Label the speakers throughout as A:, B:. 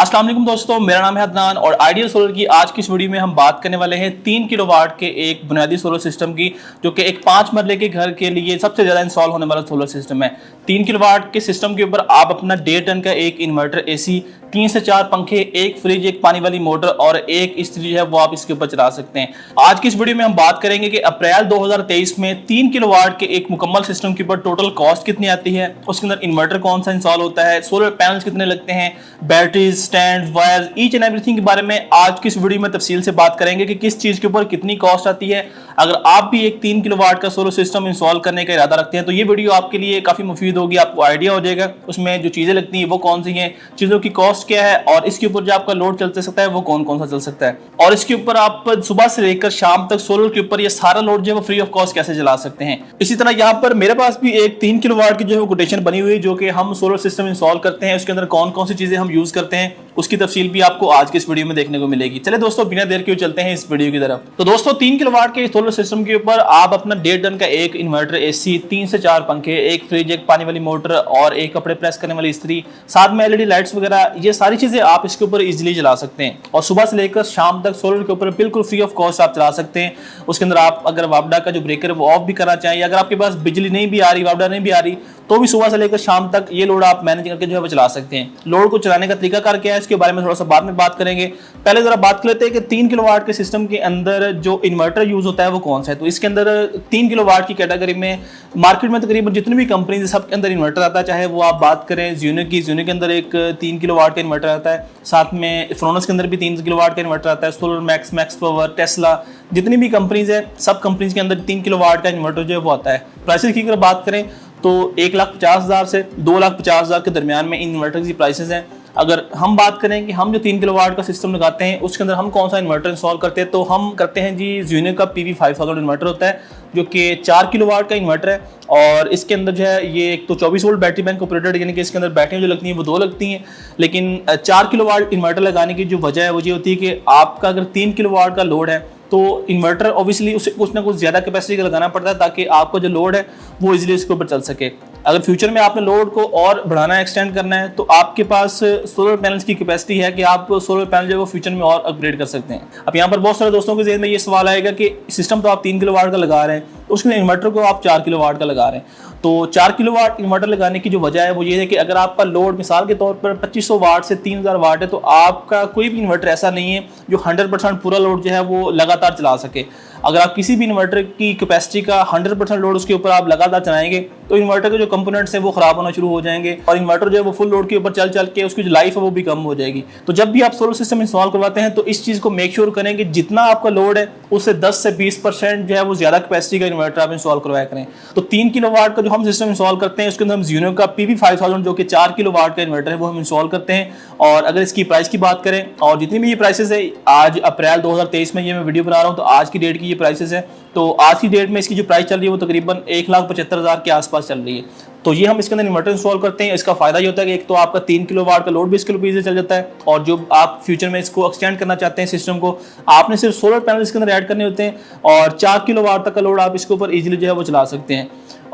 A: अस्सलाम वालेकुम दोस्तों, मेरा नाम है अदनान और आइडियल सोलर की आज की इस वीडियो में हम बात करने वाले हैं 3 किलोवाट के एक बुनियादी सोलर सिस्टम की, जो कि एक 5 मरले के घर के लिए सबसे ज़्यादा इंस्टॉल होने वाला सोलर सिस्टम है। 3 किलोवाट के सिस्टम के ऊपर आप अपना 1.5 टन का एक इन्वर्टर एसी, 3 से 4 पंखे, एक फ्रिज, एक पानी वाली मोटर और एक इस्त्री है वो आप इसके ऊपर चला सकते हैं। आज की इस वीडियो में हम बात करेंगे कि अप्रैल 2023 में 3 किलोवाट के एक मुकम्मल सिस्टम के ऊपर टोटल कॉस्ट कितनी आती है, उसके अंदर इन्वर्टर कौन सा इंस्टॉल होता है, सोलर पैनल्स कितने लगते हैं, batteries, stand, wires, each and everything के बारे में आज की इस वीडियो में तफसील से बात करेंगे कि किस चीज के ऊपर कितनी कॉस्ट आती है। अगर आप भी एक 3 किलोवाट का सोलर सिस्टम इंस्टॉल करने का इरादा रखते हैं तो ये वीडियो आपके लिए काफी मुफीद होगी, आपको आइडिया हो जाएगा उसमें जो चीजें लगती हैं वो कौन सी हैं, चीजों की कॉस्ट क्या है और इसके ऊपर जो आपका लोड चल सकता है वो कौन कौन सा चल सकता है, और इसके ऊपर आप सुबह से लेकर शाम तक सोलर के ऊपर ये सारा लोड जो है वो फ्री ऑफ कॉस्ट कैसे चला सकते हैं। इसी तरह यहाँ पर मेरे पास भी एक 3 किलोवाट की जो है कोटेशन बनी हुई है, जो कि हम सोलर सिस्टम इंस्टॉल करते हैं, उसके अंदर कौन कौन सी चीजें हम यूज करते हैं उसकी तफसील भी आपको आज के इस वीडियो में देखने को मिलेगी। चले दोस्तों, बिना देर के चलते हैं इस वीडियो की तरफ। तो दोस्तों, 3 किलोवाट के सोलर सिस्टम के ऊपर आप अपना 1.5 टन का एक इन्वर्टर एसी, 3 से 4 पंखे, एक फ्रिज, एक पानी वाली मोटर और एक कपड़े प्रेस करने वाली इस्त्री, साथ में एलईडी लाइट्स वगैरह, ये सारी चीजें आप इसके ऊपर इजीली चला सकते हैं और सुबह से लेकर शाम तक सोलर के ऊपर बिल्कुल फ्री ऑफ कॉस्ट आप चला सकते हैं। उसके अंदर आप अगर वापडा का जो ब्रेकर है वो ऑफ भी करना चाहिए, अगर आपके पास बिजली नहीं भी आ रही, वापडा नहीं भी आ रही, तो भी सुबह से लेकर शाम तक ये लोड आप मैनेज करके जो है वो चला सकते हैं। लोड को चलाने का तरीका कार क्या है इसके बारे में थोड़ा सा बाद में बात करेंगे। पहले जरा बात कर लेते हैं कि 3 किलोवाट के सिस्टम के अंदर जो इन्वर्टर यूज होता है वो कौन सा है। तो इसके अंदर 3 किलोवाट की कैटेगरी में मार्केट में तकरीबन जितनी भी कंपनी सबके अंदर इन्वर्टर आता है, चाहे वो आप बात करें ज़्यूनो की, ज़्यूनो के अंदर एक 3 किलोवाट का इन्वर्टर आता है, साथ में फ्रोनस के अंदर भी 3 किलोवाट का इन्वर्टर आता है, solar max, max power, Tesla, जितनी भी कंपनीज है सब कंपनीज के अंदर 3 किलोवाट का इन्वर्टर जो है वो आता है। प्राइसेस की अगर बात करें तो 1,50,000 से 2,50,000 के दरमियान में इन इन्वर्टर की प्राइसेस हैं। अगर हम बात करें कि हम जो 3 किलोवाट का सिस्टम लगाते हैं उसके अंदर हम कौन सा इन्वर्टर इंस्टॉल करते हैं, तो हम करते हैं जी ज़्यूनो का PV5000 इन्वर्टर होता है, जो कि 4 किलोवाट का इन्वर्टर है और इसके अंदर जो है ये एक तो 24 वोल्ट बैटरी बैंक ऑपरेटेड, यानी कि इसके अंदर बैटरियाँ जो लगती हैं वो 2 लगती हैं। लेकिन 4 किलोवाट इन्वर्टर लगाने की जो वजह है वो ये होती है कि आपका अगर 3 किलोवाट का लोड है तो इन्वर्टर ऑब्वियसली उसे कुछ ना कुछ ज़्यादा कैपेसिटी का लगाना पड़ता है ताकि आपका जो लोड है वो इजीली इसके ऊपर चल सके। अगर फ्यूचर में आपने लोड को और बढ़ाना है, एक्सटेंड करना है, तो आपके पास सोलर पैनल्स की कैपेसिटी है कि आप सोलर पैनल जो है वो फ्यूचर में और अपग्रेड कर सकते हैं। अब यहाँ पर बहुत सारे दोस्तों के ज़हन में ये सवाल आएगा कि सिस्टम तो आप 3 किलोवाट का लगा रहे हैं, उसके इन्वर्टर को आप 4 किलोवाट का लगा रहे हैं। तो 4 किलोवाट इन्वर्टर लगाने की जो वजह है वो ये है कि अगर आपका लोड मिसाल के तौर पर 2500 वाट से 3000 वाट है, तो आपका कोई भी इन्वर्टर ऐसा नहीं है जो 100% पूरा लोड जो है वो लगातार चला सके। अगर आप किसी भी इन्वर्टर की कैपेसिटी का 100% लोड उसके ऊपर आप लगातार चलाएंगे तो इन्वर्टर के जो कंपोनेंट्स हैं वो खराब होना शुरू हो जाएंगे और इन्वर्टर जो है वो फुल लोड के ऊपर चल चल के उसकी जो लाइफ है वो भी कम हो जाएगी। तो जब भी आप सोलर सिस्टम इंस्टॉल करवाते हैं तो इस चीज़ को मेक श्योर करें कि जितना आपका लोड है उससे 10 से 20% जो है वो ज़्यादा कैपेसिटी का इन्वर्टर आप इंस्टॉल करवाया करें। तो 3 किलोवाट का जो हम सिस्टम इंस्टॉल करते हैं उसके अंदर हम ज़्यूनो का PV5000 जो कि 4 किलोवाट का इन्वर्टर है वो हम इंस्टॉल करते हैं। और अगर इसकी प्राइस की बात करें और जितनी भी ये प्राइसेस है, आज अप्रैल 2023 में ये मैं वीडियो बना रहा हूँ तो आज की डेट की ये प्राइसेस है, तो आज की डेट में इसकी जो प्राइस चल रही है वो तकरीबन 1,75,000 के आसपास चल रही है। तो ये हम इसके अंदर इन्वर्टर इंस्टॉल करते हैं। इसका फायदा ये होता है कि एक तो आपका 3 किलोवाट का लोड भी इसके ऊपर चल जाता है और जो आप फ्यूचर में इसको एक्सटेंड करना चाहते हैं सिस्टम को, आपने सिर्फ सोलर पैनल इसके अंदर ऐड करने होते हैं और 4 किलोवाट तक का लोड आप इसके ऊपर इजीली जो है वो चला सकते हैं।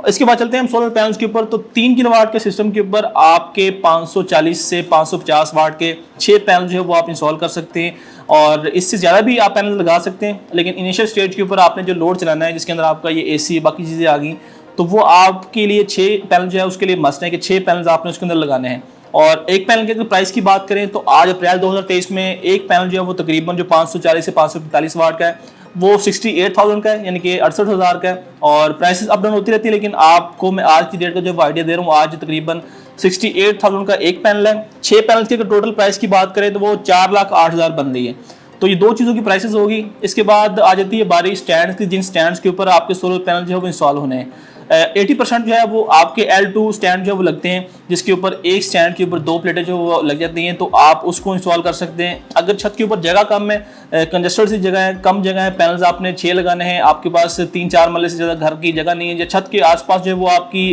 A: इसके बाद चलते हैं हम सोलर पैनल्स के ऊपर। तो 3 किलोवाट के सिस्टम के ऊपर आपके 540 से 550 वाट के 6 पैनल जो है वो आप इंस्टॉल कर सकते हैं और इससे ज़्यादा भी आप पैनल लगा सकते हैं। लेकिन इनिशियल स्टेज के ऊपर आपने जो लोड चलाना है जिसके अंदर आपका ये एसी बाकी चीज़ें आ गई, तो वो आपके लिए 6 पैनल जो है उसके लिए मस्ट है कि 6 पैनल आपने उसके अंदर लगाने हैं। और एक पैनल के अगर प्राइस की बात करें तो आज अप्रैल 2023 में एक पैनल जो है वो तकरीबन जो 540 से 545 वाट का है वो 68,000 का है, यानी कि 68,000 का है। और प्राइसेस अप डाउन होती रहती है, लेकिन आपको मैं आज की डेट का जो आइडिया दे रहा हूँ, आज तकरीबन 68,000 का एक पैनल है। 6 पैनल की अगर टोटल प्राइस की बात करें तो वो 4,08,000 बन रही है। तो ये 2 चीज़ों की प्राइसेस होगी। इसके बाद आ जाती है बारी स्टैंड की, जिन स्टैंड्स के ऊपर आपके सोलर पैनल जो है वो इंस्टॉल होने हैं। 80% जो है वो आपके L2 स्टैंड जो है वो लगते हैं, जिसके ऊपर एक स्टैंड के ऊपर 2 प्लेटें जो वो लग जाती हैं, तो आप उसको इंस्टॉल कर सकते हैं। अगर छत के ऊपर जगह कम है, कंजस्टेड सी जगह है, कम जगह है, पैनल्स आपने 6 लगाने हैं, आपके पास 3-4 मरले से ज़्यादा घर की जगह नहीं है, या छत के आसपास जो है वो आपकी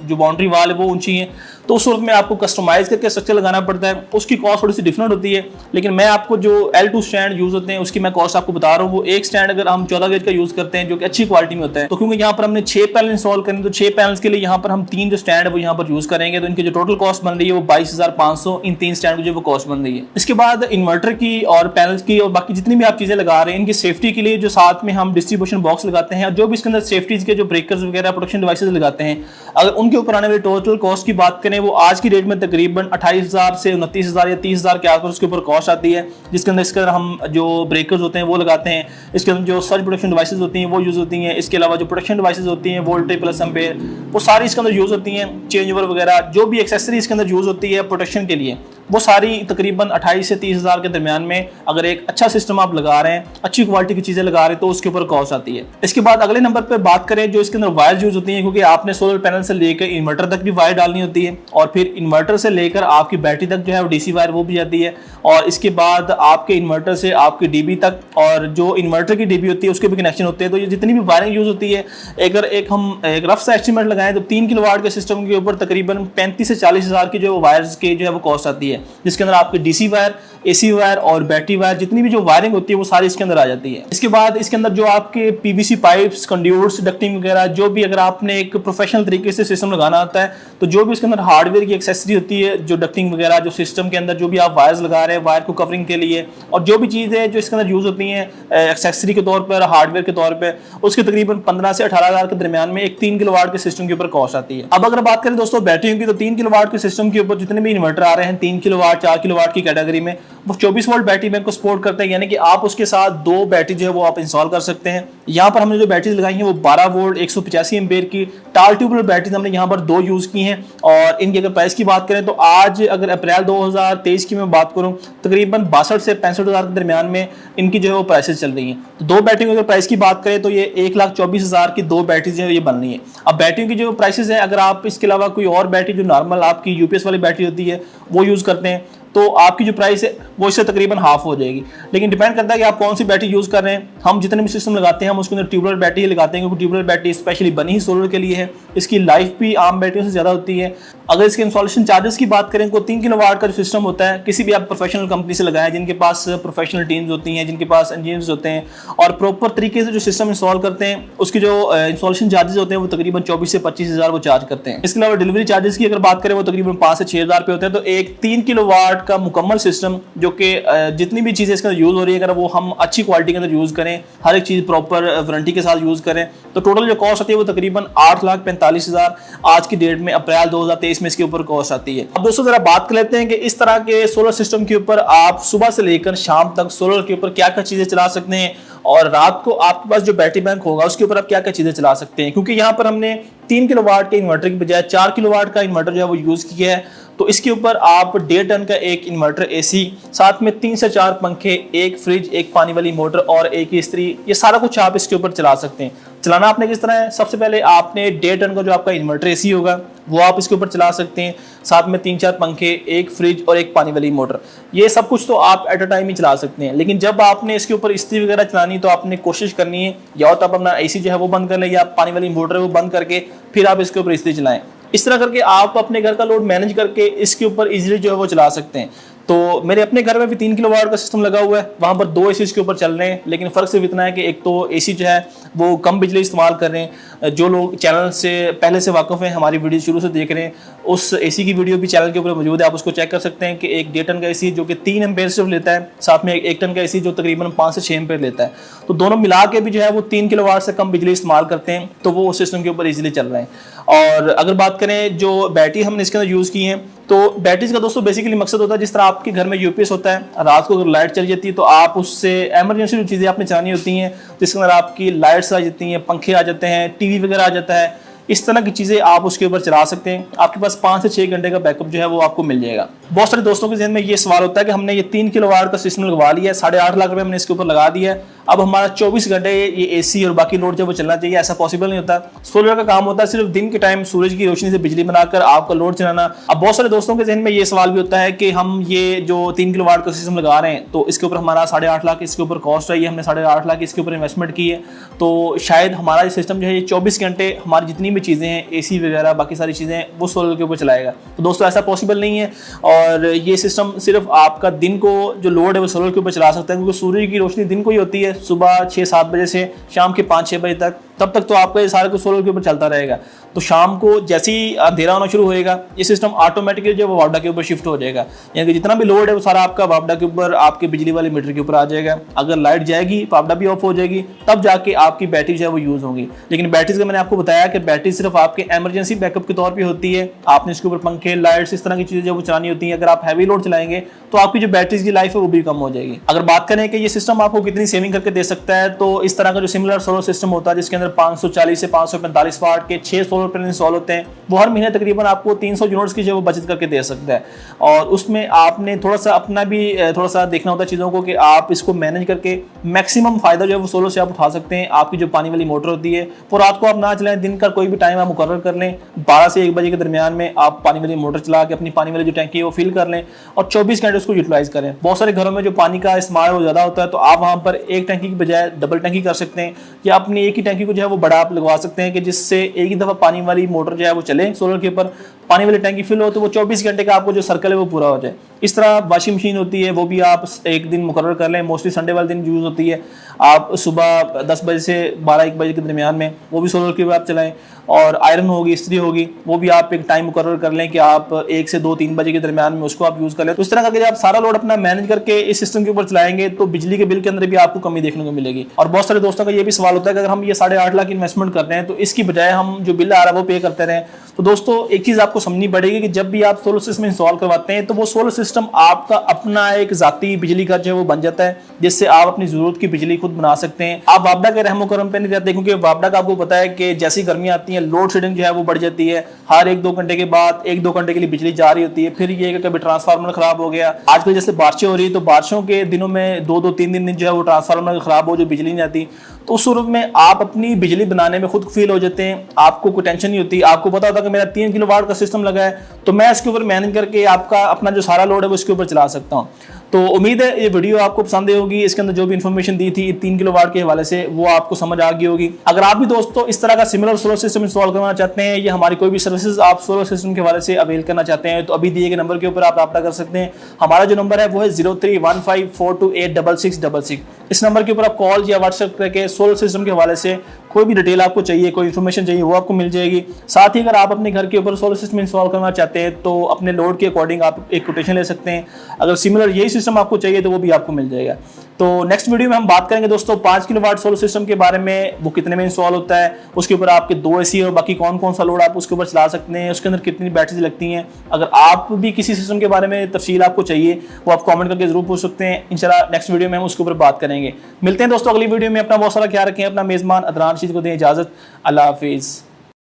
A: जो बाउंड्री वाल है वो ऊंची है, तो उस सूरत में आपको कस्टमाइज करके स्ट्रक्चर लगाना पड़ता है, उसकी कॉस्ट थोड़ी सी डिफरेंट होती है। लेकिन मैं आपको जो L2 स्टैंड यूज होते हैं उसकी मैं कॉस्ट आपको बता रहा हूँ। वो एक स्टैंड अगर हम 14 गेज का यूज करते हैं जो कि अच्छी क्वालिटी में होता है, तो क्योंकि यहाँ पर हमने 6 पैनल इंस्टॉल करने, तो 6 पैनल्स के लिए यहाँ पर हम 3 जो स्टैंड है वो यहाँ पर यूज करेंगे, तो इनकी जो टोटल कॉस्ट बन रही है वो 22,500 इन 3 स्टैंड की जो वो कॉस्ट बन रही है। इसके बाद इन्वर्टर की और पैनल्स की और बाकी जितनी भी आप चीजें लगा रहे हैं, इनकी सेफ्टी के लिए जो साथ में हम डिस्ट्रीब्यूशन बॉक्स लगाते हैं और जो भी इसके अंदर सेफ्टीज के जो ब्रेकर्स वगैरह प्रोटेक्शन डिवाइसेस लगाते हैं, अगर उनके ऊपर आने वाली टोटल कॉस्ट की बात करें, वो आज की डेट में तकरीबन 28,000 से 29,000 या 30,000 के आसपास उसके ऊपर कॉस्ट आती है, जिसके अंदर इसके अंदर हम जो ब्रेकर्स होते हैं वो लगाते हैं, इसके अंदर जो सर्ज प्रोटेक्शन डिवाइसेस होती हैं वो यूज होती हैं, इसके अलावा जो प्रोटेक्शन डिवाइसेस होती हैं वोल्टेज प्लस एम्पेयर वो सारी इसके अंदर यूज होती हैं, चेंज ओवर वगैरह जो भी एक्सेसरी इसके अंदर यूज होती है प्रोटेक्शन के लिए, वो सारी तकरीबन 28 से 30,000 के दरमियान में अगर एक अच्छा सिस्टम आप लगा रहे हैं, अच्छी क्वालिटी की चीजें लगा रहे हैं, तो उसके ऊपर कॉस्ट आती है। इसके बाद अगले नंबर पर बात करें जो इसके अंदर वायर यूज होती हैं, क्योंकि आपने सोलर पैनल से लेकर इन्वर्टर तक भी वायर डालनी होती है और फिर इन्वर्टर से लेकर आपकी बैटरी तक जो है वो डीसी वायर वो भी जाती है, और इसके बाद आपके इन्वर्टर से आपकी डीबी तक और जो इन्वर्टर की डीबी होती है उसके भी कनेक्शन होते हैं। तो ये जितनी भी वायरिंग यूज होती है, अगर हम एक रफ सा एस्टिमेट लगाएं तो 3 किलोवाट के सिस्टम के ऊपर तकरीबन 35 से 40,000 की जो वायर्स के जो है वो कॉस्ट आती है, जिसके अंदर आपके डीसी वायर, एसी वायर और बैटरी वायर जितनी भी जो वायरिंग होती है वो सारी इसके अंदर आ जाती है। इसके बाद इसके अंदर जो आपके पीवीसी पाइप्स, कंड्यूट्स, डक्टिंग वगैरह जो भी अगर आपने एक प्रोफेशनल तरीके से सिस्टम लगाना होता है, तो जो भी इसके अंदर हार्डवेयर की एक्सेसरी होती है, जो डक्टिंग वगैरह जो सिस्टम के अंदर जो भी आप वायर्स लगा रहे हैं वायर को कवरिंग के लिए, और जो भी चीज़ें जो इसके अंदर यूज होती हैं एक्सेसरी के तौर पर, हार्डवेयर के तौर पर, उसके तकरीबन 15 से 18,000 के दरमियान में एक 3 किलोवाट के सिस्टम के ऊपर कॉस्ट आती है। अब अगर बात करें दोस्तों बैटरियों की, तो 3 किलोवाट के सिस्टम के ऊपर जितने भी इन्वर्टर आ रहे हैं 3 किलोवाट 4 किलोवाट की कैटेगरी में, वो 24 वोल्ट बैटरी बैंक को सपोर्ट करते हैं, यानी कि आप उसके साथ 2 बैटरी जो है वो आप इंस्टॉल कर सकते हैं। यहाँ पर हमने जो बैटरी लगाई है वो 12 वोल्ट 185 एम्पेयर की टाल ट्यूबुलर बैटरी हमने यहाँ पर 2 यूज की हैं, और इनकी अगर प्राइस की बात करें तो आज अगर अप्रैल 2023 की मैं बात करूँ तकरीबन 62 से 65,000 के दरमियान में इनकी जो है वो प्राइसेस चल रही हैं। तो 2 बैटरी की अगर प्राइस की बात करें तो ये 1,24,000 की 2 बैटरी जो है ये बन रही है। अब बैटरी की जो प्राइसेस है, अगर आप इसके अलावा कोई और बैटरी जो नॉर्मल आपकी यूपीएस वाली बैटरी होती है वो यूज करते हैं, तो आपकी जो प्राइस है वो इससे तकरीबन हाफ हो जाएगी। लेकिन डिपेंड करता है कि आप कौन सी बैटरी यूज कर रहे हैं। हम जितने भी सिस्टम लगाते हैं हम उसके अंदर ट्यूबुलर बैटरी लगाते हैं, क्योंकि ट्यूबुलर बैटरी स्पेशली बनी ही सोलर के लिए है, इसकी लाइफ भी आम बैटरियों से ज़्यादा होती है। अगर इसके इंस्टॉलेशन चार्जेस की बात करें तो 3 किलोवाट का जो सिस्टम होता है, किसी भी आप प्रोफेशनल कंपनी से लगाएं जिनके पास प्रोफेशनल टीम्स होती हैं, जिनके पास इंजीनियर्स होते हैं और प्रॉपर तरीके से जो सिस्टम इंस्टॉल करते हैं, उसके जो इंस्टॉलेशन चार्जेस होते हैं वो तकरीबन 24 से 25,000 वो चार्ज करते हैं। इसके अलावा डिलीवरी चार्जेस की अगर बात करें वो तकरीबन 5 से 6,000 रुपये होते हैं। तो एक 3 किलोवाट का मुकम्मल सिस्टम जो कि जितनी भी चीज़ें इसके अंदर यूज़ हो रही है, अगर वो हम अच्छी क्वालिटी के अंदर यूज़ करें, हर एक चीज़ प्रॉपर वारंटी के साथ यूज़ करें, तो टोटल जो कॉस्ट आती है वो तकरीबन 8,45,000 आज की डेट में अप्रैल 2023 में इसके ऊपर कॉस्ट आती है। अब दोस्तों जरा बात कर लेते हैं कि इस तरह के सोलर सिस्टम के ऊपर आप सुबह से लेकर शाम तक सोलर के ऊपर क्या क्या चीज़ें चला सकते हैं, और रात को आपके पास जो बैटरी बैंक होगा उसके ऊपर आप क्या क्या चीज़ें चला सकते हैं। क्योंकि यहाँ पर हमने 3 किलोवाट के इन्वर्टर की बजाय 4 किलोवाट का इन्वर्टर जो है वो यूज़ किया है, तो इसके ऊपर आप 1.5 टन का एक इन्वर्टर एसी, साथ में 3 से 4 पंखे, एक फ्रिज, एक पानी वाली मोटर और एक इस्त्री, ये सारा कुछ आप इसके ऊपर चला सकते हैं। चलाना आपने किस तरह है, सबसे पहले आपने 1.5 टन का जो आपका इन्वर्टर एसी होगा वो आप इसके ऊपर चला सकते हैं, साथ में 3-4 पंखे, एक फ्रिज और एक पानी वाली मोटर, ये सब कुछ तो आप एट अ टाइम ही चला सकते हैं। लेकिन जब आपने इसके ऊपर इस्त्री वगैरह चलानी तो आपने कोशिश करनी है या तो आप अपना एसी जो है वो बंद कर लें या पानी वाली मोटर है वो बंद करके फिर आप इसके ऊपर इस्त्री चलाएं। इस तरह करके आप अपने घर का लोड मैनेज करके इसके ऊपर इजीली जो है वो चला सकते हैं। तो मेरे अपने घर में भी 3 किलोवाट का सिस्टम लगा हुआ है, वहाँ पर 2 एसी इसके ऊपर चल रहे हैं, लेकिन फ़र्क सिर्फ इतना है कि एक तो एसी जो है वो कम बिजली इस्तेमाल कर रहे हैं। जो लोग चैनल से पहले से वाकिफ़ हैं, हमारी वीडियो शुरू से देख रहे हैं, उस एसी की वीडियो भी चैनल के ऊपर मौजूद है, आप उसको चेक कर सकते हैं कि एक 1.5 टन का एसी जो कि 3 एम्पेयर सिर्फ लेता है, साथ में 1 टन का एसी जो तकरीबन 5 से 6 एम्पेयर लेता है, तो दोनों मिला के भी जो है वो 3 किलोवाट से कम बिजली इस्तेमाल करते हैं, तो वो उस सिस्टम के ऊपर ईजिली चल रहे हैं। और अगर बात करें जो बैटरी हमने इसके अंदर यूज़ की है, तो बैटरीज का दोस्तों बेसिकली मकसद होता है जिस तरह आपके घर में यूपीएस होता है, रात को अगर लाइट चली जाती है तो आप उससे एमरजेंसी जो चीज़ें आपने चलानी होती हैं, जिसके अंदर आपकी लाइट्स आ जाती हैं, पंखे आ जाते हैं, टीवी वगैरह आ जाता है, इस तरह की चीज़ें आप उसके ऊपर चला सकते हैं। आपके पास 5 से 6 घंटे का बैकअप जो है वो आपको मिल जाएगा। बहुत सारे दोस्तों के जहन में ये सवाल होता है कि हमने ये 3 किलोवाट का सिस्टम लगवा लिया है, 8.5 लाख रुपए हमने इसके ऊपर लगा दिया है, अब हमारा 24 घंटे ये एसी और बाकी लोड जो वो चलना चाहिए, ऐसा पॉसिबल नहीं होता। सोलर का काम होता है सिर्फ दिन के टाइम सूरज की रोशनी से बिजली बनाकर आपका लोड चलाना। अब बहुत सारे दोस्तों के जहन में ये सवाल भी होता है कि हम ये जो 3 किलोवाट का सिस्टम लगा रहे हैं तो इसके ऊपर हमारा 8.5 लाख इसके ऊपर कॉस्ट है, हमने 8.5 लाख इसके ऊपर इन्वेस्टमेंट की है, तो शायद हमारा सिस्टम जो है ये 24 घंटे हमारी जितनी भी चीज़ें हैं, एसी वगैरह बाकी सारी चीज़ें वो सोलर के ऊपर चलाएगा। तो दोस्तों ऐसा पॉसिबल नहीं है, और ये सिस्टम सिर्फ आपका दिन को जो लोड है वो सोलर के ऊपर चला सकता है, क्योंकि सूर्य की रोशनी दिन को ही होती है, सुबह 6-7 बजे से शाम के 5-6 बजे तक, तब तक तो आपका ये सारा कुछ सोलर के ऊपर चलता रहेगा। तो शाम को जैसे ही अंधेरा होना शुरू होएगा, ये सिस्टम ऑटोमेटिकली जो वो वापडा के ऊपर शिफ्ट हो जाएगा, यानी कि जितना भी लोड है वो सारा आपका वापडा के ऊपर, आपके बिजली वाले मीटर के ऊपर आ जाएगा। अगर लाइट जाएगी, वापडा भी ऑफ हो जाएगी, तब जाके आपकी बैटरी जो है वो यूज़ होगी। लेकिन बैटरीज का मैंने आपको बताया कि बैटरी सिर्फ आपके एमरजेंसी बैकअप के तौर पर होती है। आपने इसके ऊपर पंखे, लाइट्स, इस तरह की चीज़ें जो वो चलानी होती हैं। अगर आप हैवी लोड चलाएंगे तो आपकी जो बैटरीज की लाइफ है वो भी कम हो जाएगी। अगर बात करें कि ये सिस्टम आपको कितनी सेविंग करके दे सकता है, तो इस तरह का जो सिमिलर सोलर सिस्टम होता है जिसके अंदर 540 से 545 वाट के 6 सोलर पैनल इंस्टॉल होते हैं, वो हर महीने तकरीबन आपको 300 यूनिट्स की जो बचत करके दे सकता है। और उसमें आपने थोड़ा सा अपना भी थोड़ा सा देखना होता है चीज़ों को, कि आप इसको मैनेज करके मैक्सिमम फायदा जो है वो सोलर से आप उठा सकते हैं। आपकी जो पानी वाली मोटर होती है वो रात को आप ना चलाएं, दिन का कोई भी टाइम आप मुकर्रर कर लें, 12 से 1 बजे के दरमियान में आप पानी वाली मोटर चला के अपनी पानी वाली जो टैंकी है वो फिल कर लें और 24 घंटे उसको यूटिलाइज करें। बहुत सारे घरों में जो पानी का इस्तेमाल वो ज़्यादा होता है, तो आप वहाँ पर एक टैंकी की बजाय डबल टैंकी कर सकते हैं, या अपनी एक ही टैंकी को जो है वो बड़ा आप लगवा सकते हैं, कि जिससे एक ही दफ़ा पानी वाली मोटर जो है वो चले सोलर के ऊपर, पानी वाली टैंकी फिल हो तो वो 24 घंटे का आपको जो सर्कल है वो पूरा हो जाए। इस तरह वाशिंग मशीन होती है, वो भी आप एक दिन मुकर्रर कर लें, मोस्टली संडे वाले दिन यूज़ होती है। आप सुबह 10 बजे से 12-1 बजे के दरमियान में वो भी सोलर के ऊपर आप चलाएं। और आयरन होगी, इस्त्री होगी, वो भी आप एक टाइम मुकर्रर कर लें कि आप 1 से 2-3 बजे के दरमियान में उसको आप यूज़ कर लें। तो इस तरह करके आप सारा लोड अपना मैनेज करके इस सिस्टम के ऊपर चलाएंगे तो बिजली के बिल के अंदर भी आपको कमी देखने को मिलेगी। और बहुत सारे दोस्तों का ये भी सवाल होता है कि अगर हम ये 8.5 लाख इन्वेस्टमेंट कर रहे हैं तो इसकी बजाय हम जो बिल आ रहा है वो पे करते रहें। तो दोस्तों एक चीज़ आपको समझनी पड़ेगी कि जब भी आप सोलर सिस्टम इंस्टॉल करवाते हैं तो वो सोलर सिस्टम आपका अपना एक ज़ाती बिजली घर जो है वो बन जाता है, जिससे आप अपनी ज़रूरत की बिजली खुद बना सकते हैं। आप वापडा के रहमो करम पे नहीं रहते, क्योंकि वापडा का आपको पता है कि जैसी गर्मी आती है लोड शेडिंग जो है वो बढ़ जाती है। हर 1-2 घंटे के बाद 1-2 घंटे के लिए बिजली जा रही होती है। फिर ये कि कभी ट्रांसफार्मर खराब हो गया, आजकल जैसे बारिशें हो रही है तो बारिशों के दिनों में 2-2 3 दिन जो है वो ट्रांसफार्मर खराब हो, जो बिजली नहीं आती, तो उस सूरत में आप अपनी बिजली बनाने में खुद फील हो जाते हैं। आपको कोई टेंशन नहीं होती, आपको पता होता है कि मेरा 3 किलोवाट का सिस्टम लगा है तो मैं इसके ऊपर मैनेज करके आपका अपना जो सारा लोड है वो इसके ऊपर चला सकता हूँ। तो उम्मीद है ये वीडियो आपको पसंद आई होगी। इसके अंदर जो भी इन्फॉर्मेशन दी थी 3 किलोवाट के हवाले से वो आपको समझ आ गई होगी। अगर आप भी दोस्तों इस तरह का सिमिलर सोलर सिस्टम इंस्टॉल करना चाहते हैं या हमारी कोई भी सर्विसेज आप सोलर सिस्टम के हवाले से अवेल करना चाहते हैं तो अभी दिए गए नंबर के ऊपर आप रब्ता कर सकते हैं। हमारा जो नंबर है वो है 0315428666। इस नंबर के ऊपर आप कॉल या व्हाट्सएप करके सोलर सिस्टम के हवाले से कोई भी डिटेल आपको चाहिए, कोई इन्फॉर्मेशन चाहिए, वो आपको मिल जाएगी। साथ ही अगर आप अपने घर के ऊपर सोलर सिस्टम इंस्टॉल करना चाहते हैं तो अपने लोड के अकॉर्डिंग आप एक कोटेशन ले सकते हैं। अगर सिमिलर यही सिस्टम आपको चाहिए तो वो भी आपको मिल जाएगा। तो नेक्स्ट वीडियो में हम बात करेंगे दोस्तों 5 किलोवाट सोलर सिस्टम के बारे में, वो कितने में इंस्टॉल होता है, उसके ऊपर आपके 2 एसी और बाकी कौन कौन सा लोड आप उसके ऊपर चला सकते हैं, उसके अंदर कितनी बैटरीज लगती हैं। अगर आप भी किसी सिस्टम के बारे में तफसील आपको चाहिए वो आप कमेंट करके जरूर पूछ सकते हैं। इंशाल्लाह नेक्स्ट वीडियो में हम उसके ऊपर बात करेंगे। मिलते हैं दोस्तों अगली वीडियो में। अपना बहुत सारा ख्याल रखें। अपना मेज़बान अदनान रशीद को दें इजाज़त। अल्लाह हाफिज़।